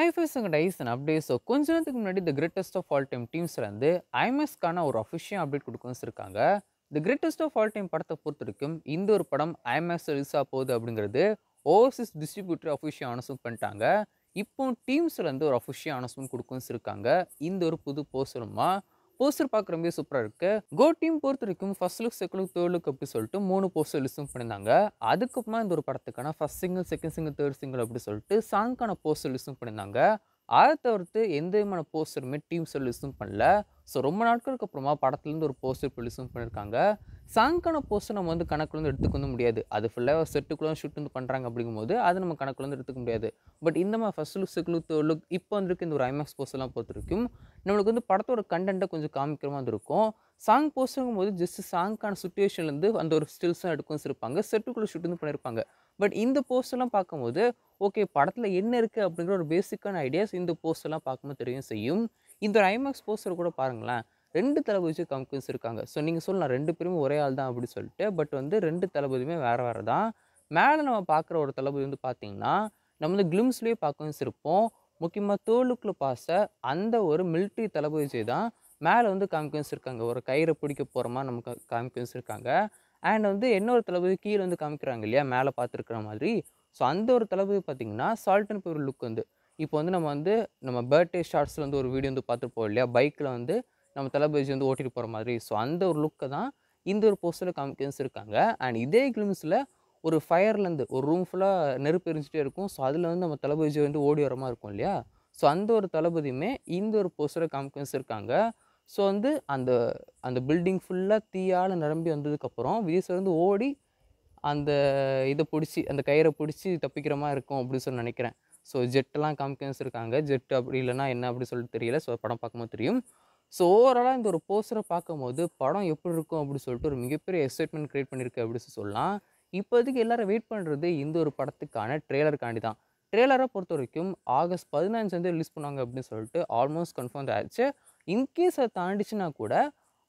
ஐஎஃப்எஸ்ங்க ties and update. So கொஞ்ச நேரத்துக்கு முன்னாடி the greatest of all time டீம்ஸ்லேருந்து ஐஎம்எஸ்க்கான ஒரு அஃபிஷியல் அப்டேட் கொடுக்க வச்சிருக்காங்க. The greatest of all time படத்தை பொறுத்தவரைக்கும் இந்த ஒரு படம் ஐஎம்எஸ் ரிலீஸ் ஆக போகுது அப்படிங்கிறது ஓவர்சீஸ் டிஸ்ட்ரிபியூட்டர் அஃபிஷியல் அனௌன்ஸ்மெண்ட் பண்ணிட்டாங்க. இப்போ டீம்ஸ்லேருந்து ஒரு அஃபிஷியல் அனௌன்ஸ்மெண்ட் கொடுக்க வச்சிருக்காங்க. இந்த ஒரு புது போஸ்டருமா போஸ்டர் பார்க்குற மாதிரி சூப்பராக இருக்கு. கோ டீம் பொறுத்த வரைக்கும் first look, second look, third look அப்படி சொல்லிட்டு 3 போஸ்டர் ரிலீஸும் பண்ணியிருந்தாங்க. அதுக்கப்புறமா இந்த ஒரு படத்துக்கான first single, second single, third single அப்படி சொல்லிட்டு சாங்க்கான போஸ்டர் ரிலீஸும் பண்ணியிருந்தாங்க. அதை தவிர்த்து எந்த விதமான போஸ்டருமே டீம்ஸ் ரிலீஸும் பண்ணல. ஸோ ரொம்ப நாட்களுக்கு அப்புறமா படத்துலேருந்து ஒரு போஸ்டர் ரிலீஸும் பண்ணியிருக்காங்க. சாங்க்கான போஸ்டர் நம்ம வந்து கணக்குல வந்து எடுத்துக்க வந்து முடியாது. அது ஃபுல்லாக செட்டுக்குள்ள ஷூட் வந்து பண்ணுறாங்க அப்படிங்கும்போது அது நம்ம கணக்குல வந்து எடுத்துக்க முடியாது. பட் இந்த மாதிரி first look, second look, third look இப்போ வந்திருக்கு இந்த ஒரு ஐமேக்ஸ் போஸ்டர்லாம் பொறுத்த வரைக்கும் நம்மளுக்கு வந்து படத்தோட கண்டென்ட்டை கொஞ்சம் காமிக்கிற மாதிரி இருக்கும். சாங் போஸ்டருங்கும் போது ஜஸ்ட் சாங்க்கான சுச்சுவேஷன்லேருந்து அந்த ஒரு ஸ்டில்ஸாக எடுக்க வச்சிருப்பாங்க. செட்டுக்குள்ளே ஷூட் வந்து பண்ணியிருப்பாங்க. பட் இந்த போஸ்டர்லாம் பார்க்கும்போது ஓகே படத்தில் என்ன இருக்குது அப்படிங்கிற ஒரு பேசிக்கான ஐடியாஸ் இந்த போஸ்டர்லாம் பார்க்கும்போது தெரியும் செய்யும். இந்த ஒரு ஐமேக்ஸ் போஸ்டர் கூட பாருங்களேன், 2 தளபதி வச்சு காமிக்க வச்சிருக்காங்க. ஸோ நீங்கள் சொல்லலாம் 2 பேருமே ஒரே ஆள் தான் அப்படி சொல்லிட்டு. பட் வந்து 2 தளபதியுமே வேறு வேறு தான். மேலே நம்ம பார்க்குற ஒரு தளபதி வந்து பார்த்தீங்கன்னா, நம்ம வந்து கிளிம்ஸ்லேயே பார்க்க வச்சிருப்போம். முக்கியமாக தேர்ட் லுக்கில் பார்த்த அந்த ஒரு மிலிட்ரி தளபதி வச்சு தான் மேலே வந்து காமிக்க வச்சிருக்காங்க. ஒரு கயிறை பிடிக்க போகிற மாதிரி நமக்கு காமிக்க வச்சிருக்காங்க. அண்ட் வந்து இன்னொரு தளபதி கீழே வந்து காமிக்கிறாங்க இல்லையா, மேலே பார்த்துருக்குற மாதிரி. ஸோ அந்த ஒரு தளபதி பார்த்தீங்கன்னா சால்ட் அண்ட் பெப்பர் லுக் வந்து இப்போ வந்து நம்ம பர்த்டே ஷார்ட்ஸில் வந்து ஒரு வீடியோ வந்து பார்த்துருப்போம் இல்லையா, பைக்கில் வந்து நம்ம தளபதி வந்து ஓட்டிட்டு போகிற மாதிரி. ஸோ அந்த ஒரு லுக்கை தான் இந்த ஒரு போஸ்டரில் காமிக்க வச்சிருக்காங்க. அண்ட் இதே கிளிம்ஸில் ஒரு ஃபயர்லேருந்து ஒரு ரூம் ஃபுல்லாக நெருப்பு எரிஞ்சிட்டே இருக்கும். ஸோ அதில் வந்து நம்ம தளபதி வந்து ஓடி வர மாதிரி இருக்கும் இல்லையா. ஸோ அந்த ஒரு தளபதியுமே இந்த ஒரு போஸ்டரை காமிக்க வச்சிருக்காங்க. ஸோ வந்து அந்த அந்த பில்டிங் ஃபுல்லாக தீயால் நிரம்பி வந்ததுக்கப்புறம் விஜய் சார் வந்து ஓடி அந்த இதை பிடிச்சி அந்த கயிறை பிடிச்சி தப்பிக்கிற மாதிரி இருக்கும் அப்படின்னு சொல்லி நினைக்கிறேன். ஸோ ஜெட்டெல்லாம் காமிக்க வச்சிருக்காங்க. ஜெட் அப்படி இல்லைன்னா என்ன அப்படி சொல்லிட்டு தெரியல. ஸோ படம் பார்க்கும்போது தெரியும். ஸோ ஓவராலாக இந்த ஒரு போஸ்டரை பார்க்கும்போது படம் எப்படி இருக்கும் அப்படின்னு சொல்லிட்டு ஒரு மிகப்பெரிய எக்ஸைட்மெண்ட் கிரியேட் பண்ணியிருக்கு அப்படின்னு சொல்லலாம். இப்போதைக்கு எல்லாரும் வெயிட் பண்ணுறது இந்த ஒரு படத்துக்கான ட்ரெய்லருக்காண்டி தான். ட்ரெய்லரை பொறுத்த வரைக்கும் ஆகஸ்ட் 15 ரிலீஸ் பண்ணுவாங்க அப்படின்னு சொல்லிட்டு ஆல்மோஸ்ட் கன்ஃபார்ம் ஆயிடுச்சு. இன்கேஸ் அதை தாண்டிச்சுன்னா கூட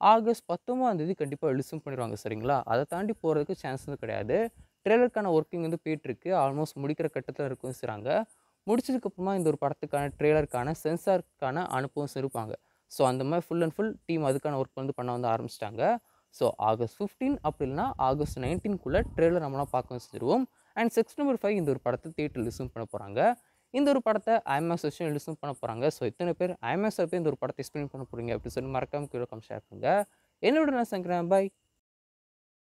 ஆகஸ்ட் 19 கண்டிப்பாக ரிலீஸும் பண்ணிடுவாங்க சரிங்களா. அதை தாண்டி போகிறதுக்கு சான்ஸ் வந்து கிடையாது. ட்ரெய்லருக்கான ஒர்க்கிங் வந்து போயிட்டுருக்கு. ஆல்மோஸ்ட் முடிக்கிற கட்டத்தில் இருக்கும் செய்கிறாங்க. முடிச்சதுக்கப்புறமா இந்த ஒரு படத்துக்கான ட்ரெய்லருக்கான சென்சாருக்கான அனுப்பவும் இருப்பாங்க. ஸோ அந்த மாதிரி ஃபுல் அண்ட் ஃபுல் டீம் அதுக்கான ஒர்க் வந்து பண்ண வந்து ஆரம்பிச்சிட்டாங்க. ஸோ ஆகஸ்ட் 15 அப்படி இல்லைனா ஆகஸ்ட் 19 ட்ரெய்லர் நம்மளாம் பார்க்க செஞ்சுருவோம். அண்ட் செப்டம்பர் 5 இந்த ஒரு படத்தை தியேட்டர் ரிலீஸும் பண்ண போகிறாங்க. இந்த ஒரு படத்தை ஐமேக்ஸ் வச்சு ரிலீஸும் பண்ண போகிறாங்க. ஸோ எத்தனை பேர் ஐமேக்ஸில் போய் இந்த ஒரு படத்தை எக்ஸ்பிளைன் பண்ண போகிறீங்க அப்படின்னு சொல்லி மறக்காம கீழே ஷேர் பண்ணுங்கள். என்னோட நான் சங்கரன் பாய்.